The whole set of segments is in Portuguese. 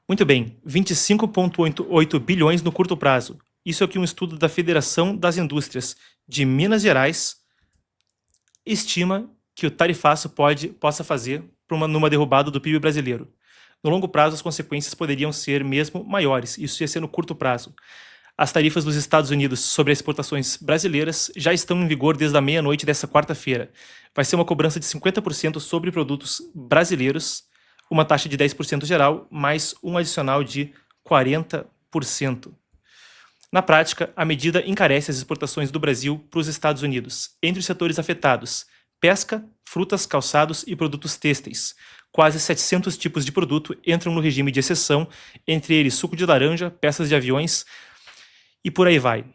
Muito bem, 25,8 bilhões no curto prazo. Isso é o que um estudo da Federação das Indústrias de Minas Gerais estima que o tarifaço possa fazer numa derrubada do PIB brasileiro. No longo prazo, as consequências poderiam ser mesmo maiores, isso ia ser no curto prazo. As tarifas dos Estados Unidos sobre as exportações brasileiras já estão em vigor desde a meia-noite desta quarta-feira. Vai ser uma cobrança de 50% sobre produtos brasileiros, uma taxa de 10% geral, mais um adicional de 40%. Na prática, a medida encarece as exportações do Brasil para os Estados Unidos, entre os setores afetados: pesca, frutas, calçados e produtos têxteis. Quase 700 tipos de produto entram no regime de exceção, entre eles suco de laranja, peças de aviões e por aí vai.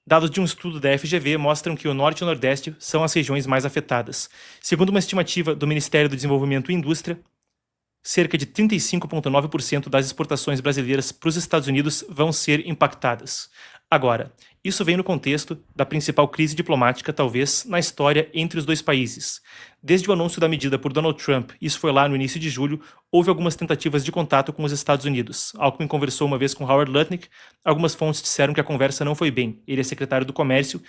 Dados de um estudo da FGV mostram que o Norte e o Nordeste são as regiões mais afetadas. Segundo uma estimativa do Ministério do Desenvolvimento e Indústria, cerca de 35,9% das exportações brasileiras para os Estados Unidos vão ser impactadas. Agora, isso vem no contexto da principal crise diplomática, talvez, na história entre os dois países. Desde o anúncio da medida por Donald Trump, isso foi lá no início de julho, houve algumas tentativas de contato com os Estados Unidos. Alckmin conversou uma vez com Howard Lutnick, algumas fontes disseram que a conversa não foi bem. Ele é secretário do Comércio.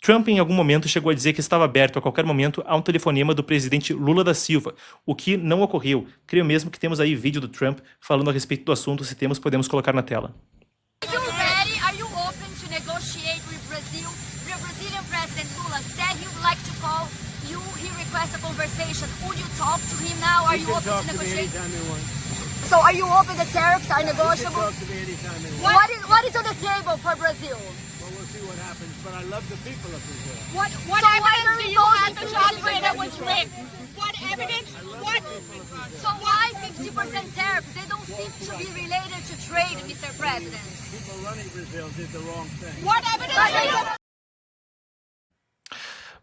Trump, em algum momento, chegou a dizer que estava aberto a qualquer momento a um telefonema do presidente Lula da Silva, o que não ocorreu. Creio mesmo que temos aí vídeo do Trump falando a respeito do assunto. Se temos, podemos colocar na tela. Are you ready? Are you open to negotiate with Brazil? The Brazilian President Lula said he would like to call you. He requests a conversation. Would you talk to him now? Are you open to negotiate? So are you open? The tariffs are negotiable? Talk to me anytime they want. What is on the table for Brazil? Well, we'll see what happens, but I love the people of Brazil. What What so evidence do you have to show that that was rigged? What evidence? What? So why 50% tariffs? They don't seem to be related to trade, Mr. President. People running Brazil did the wrong thing. What evidence do you?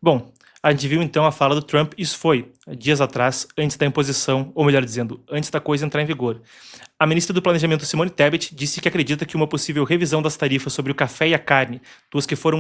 Bom, a gente viu então a fala do Trump, isso foi dias atrás, antes da imposição, ou melhor dizendo, antes da coisa entrar em vigor. A ministra do Planejamento, Simone Tebet, disse que acredita que uma possível revisão das tarifas sobre o café e a carne, duas que foram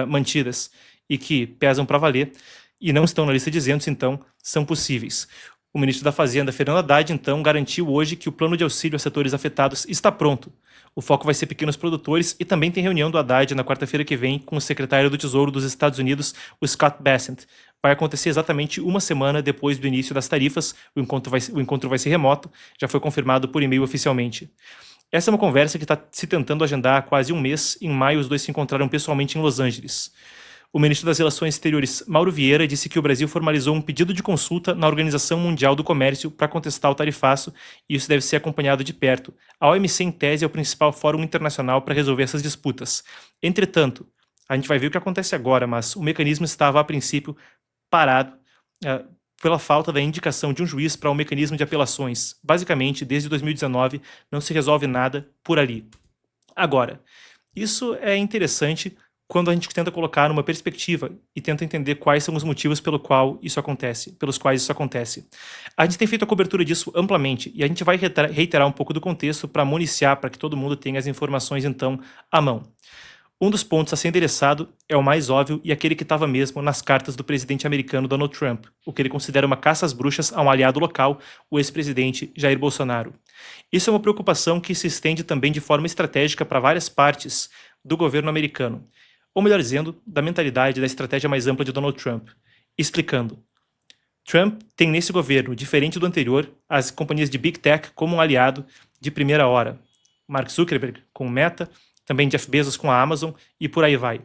mantidas e que pesam para valer, e não estão na lista de isentos, então, são possíveis. O ministro da Fazenda, Fernando Haddad, então, garantiu hoje que o plano de auxílio a setores afetados está pronto. O foco vai ser pequenos produtores e também tem reunião do Haddad na quarta-feira que vem com o secretário do Tesouro dos Estados Unidos, o Scott Bessent. Vai acontecer exatamente uma semana depois do início das tarifas, o encontro vai ser remoto, já foi confirmado por e-mail oficialmente. Essa é uma conversa que está se tentando agendar há quase um mês. Em maio, os dois se encontraram pessoalmente em Los Angeles. O ministro das Relações Exteriores, Mauro Vieira, disse que o Brasil formalizou um pedido de consulta na Organização Mundial do Comércio para contestar o tarifaço e isso deve ser acompanhado de perto. A OMC, em tese, é o principal fórum internacional para resolver essas disputas. Entretanto, a gente vai ver o que acontece agora, mas o mecanismo estava, a princípio, parado pela falta da indicação de um juiz para o mecanismo de apelações. Basicamente, desde 2019, não se resolve nada por ali. Agora, isso é interessante quando a gente tenta colocar numa perspectiva e tenta entender quais são os motivos pelos quais isso acontece. A gente tem feito a cobertura disso amplamente e a gente vai reiterar um pouco do contexto para municiar, para que todo mundo tenha as informações, então, à mão. Um dos pontos a ser endereçado é o mais óbvio e aquele que estava mesmo nas cartas do presidente americano Donald Trump, o que ele considera uma caça às bruxas a um aliado local, o ex-presidente Jair Bolsonaro. Isso é uma preocupação que se estende também de forma estratégica para várias partes do governo americano. Ou melhor dizendo, da mentalidade da estratégia mais ampla de Donald Trump. Explicando. Trump tem nesse governo, diferente do anterior, as companhias de Big Tech como um aliado de primeira hora. Mark Zuckerberg com o Meta, também Jeff Bezos com a Amazon e por aí vai.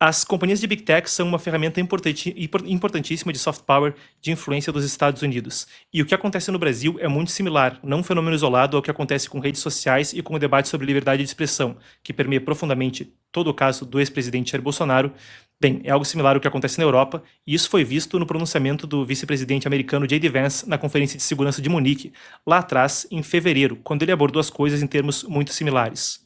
As companhias de Big Tech são uma ferramenta importantíssima de soft power de influência dos Estados Unidos. E o que acontece no Brasil é muito similar, não um fenômeno isolado ao que acontece com redes sociais e com o debate sobre liberdade de expressão, que permeia profundamente todo o caso do ex-presidente Jair Bolsonaro. Bem, é algo similar ao que acontece na Europa, e isso foi visto no pronunciamento do vice-presidente americano J.D. Vance na Conferência de Segurança de Munique, lá atrás, em fevereiro, quando ele abordou as coisas em termos muito similares.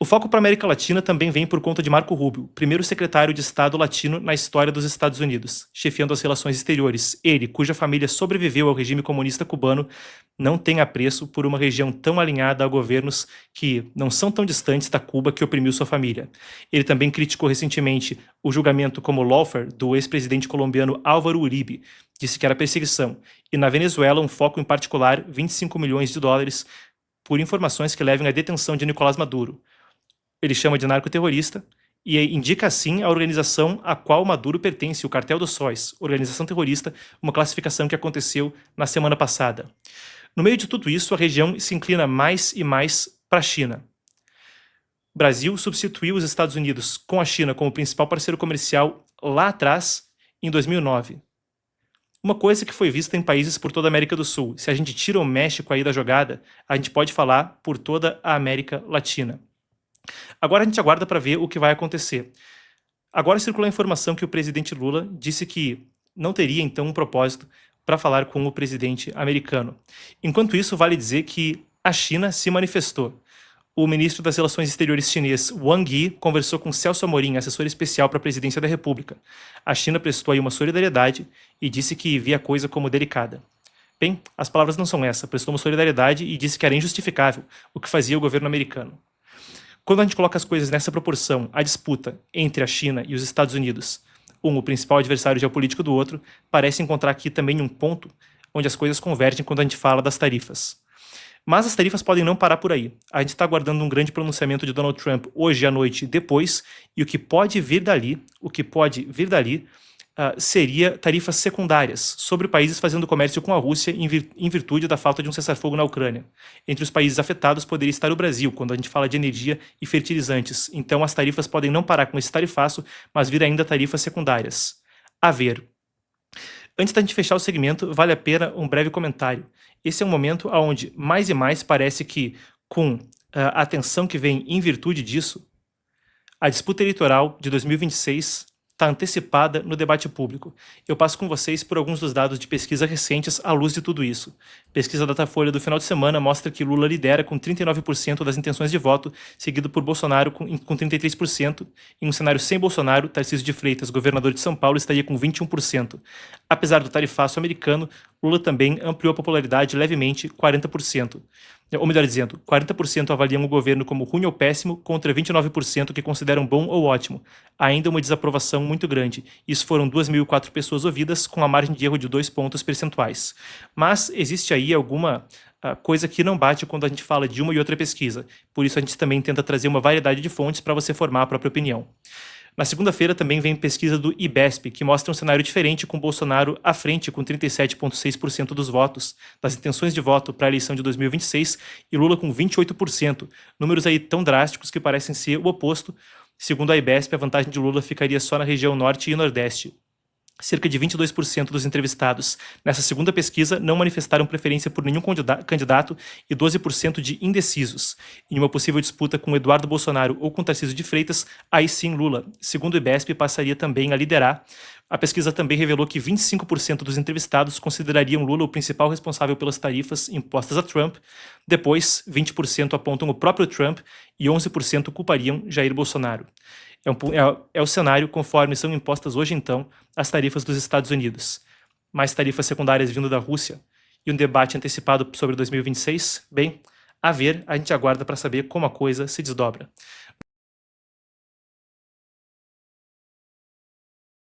O foco para a América Latina também vem por conta de Marco Rubio, primeiro secretário de Estado latino na história dos Estados Unidos, chefiando as relações exteriores. Ele, cuja família sobreviveu ao regime comunista cubano, não tem apreço por uma região tão alinhada a governos que não são tão distantes da Cuba que oprimiu sua família. Ele também criticou recentemente o julgamento como lawfare do ex-presidente colombiano Álvaro Uribe, disse que era perseguição, e na Venezuela um foco em particular, 25 milhões de dólares, por informações que levem à detenção de Nicolás Maduro. Ele chama de narcoterrorista e indica assim a organização a qual Maduro pertence, o Cartel dos Sóis, organização terrorista, uma classificação que aconteceu na semana passada. No meio de tudo isso, a região se inclina mais e mais para a China. O Brasil substituiu os Estados Unidos com a China como principal parceiro comercial lá atrás, em 2009. Uma coisa que foi vista em países por toda a América do Sul. Se a gente tira o México aí da jogada, a gente pode falar por toda a América Latina. Agora a gente aguarda para ver o que vai acontecer. Agora circulou a informação que o presidente Lula disse que não teria, então, um propósito para falar com o presidente americano. Enquanto isso, vale dizer que a China se manifestou. O ministro das Relações Exteriores chinês, Wang Yi, conversou com Celso Amorim, assessor especial para a presidência da República. A China prestou aí uma solidariedade e disse que via a coisa como delicada. Bem, as palavras não são essas. Prestou uma solidariedade e disse que era injustificável o que fazia o governo americano. Quando a gente coloca as coisas nessa proporção, a disputa entre a China e os Estados Unidos, um, o principal adversário geopolítico do outro, parece encontrar aqui também um ponto onde as coisas convergem quando a gente fala das tarifas. Mas as tarifas podem não parar por aí. A gente está aguardando um grande pronunciamento de Donald Trump hoje à noite depois, e o que pode vir dali, seria tarifas secundárias sobre países fazendo comércio com a Rússia em virtude da falta de um cessar-fogo na Ucrânia. Entre os países afetados poderia estar o Brasil, quando a gente fala de energia e fertilizantes. Então as tarifas podem não parar com esse tarifaço, mas vir ainda tarifas secundárias. A ver. Antes da gente fechar o segmento, vale a pena um breve comentário. Esse é um momento onde mais e mais parece que, com a tensão que vem em virtude disso, a disputa eleitoral de 2026 está antecipada no debate público. Eu passo com vocês por alguns dos dados de pesquisa recentes à luz de tudo isso. Pesquisa Datafolha do final de semana mostra que Lula lidera com 39% das intenções de voto, seguido por Bolsonaro com 33%. Em um cenário sem Bolsonaro, Tarcísio de Freitas, governador de São Paulo, estaria com 21%. Apesar do tarifaço americano, Lula também ampliou a popularidade levemente, 40%. Ou melhor dizendo, 40% avaliam o governo como ruim ou péssimo, contra 29% que consideram bom ou ótimo. Ainda uma desaprovação muito grande. Isso foram 2.004 pessoas ouvidas, com a margem de erro de 2 pontos percentuais. Mas existe aí alguma coisa que não bate quando a gente fala de uma e outra pesquisa. Por isso a gente também tenta trazer uma variedade de fontes para você formar a própria opinião. Na segunda-feira também vem pesquisa do IBESP, que mostra um cenário diferente, com Bolsonaro à frente com 37,6% dos votos, das intenções de voto para a eleição de 2026, e Lula com 28%, números aí tão drásticos que parecem ser o oposto. Segundo a IBESP, a vantagem de Lula ficaria só na região norte e nordeste. Cerca de 22% dos entrevistados nessa segunda pesquisa não manifestaram preferência por nenhum candidato e 12% de indecisos. Em uma possível disputa com Eduardo Bolsonaro ou com Tarcísio de Freitas, aí sim Lula, segundo o IBESP, passaria também a liderar. A pesquisa também revelou que 25% dos entrevistados considerariam Lula o principal responsável pelas tarifas impostas a Trump. Depois, 20% apontam o próprio Trump e 11% culpariam Jair Bolsonaro. É o cenário conforme são impostas hoje, então, as tarifas dos Estados Unidos. Mais tarifas secundárias vindo da Rússia e um debate antecipado sobre 2026? Bem, a ver, a gente aguarda para saber como a coisa se desdobra.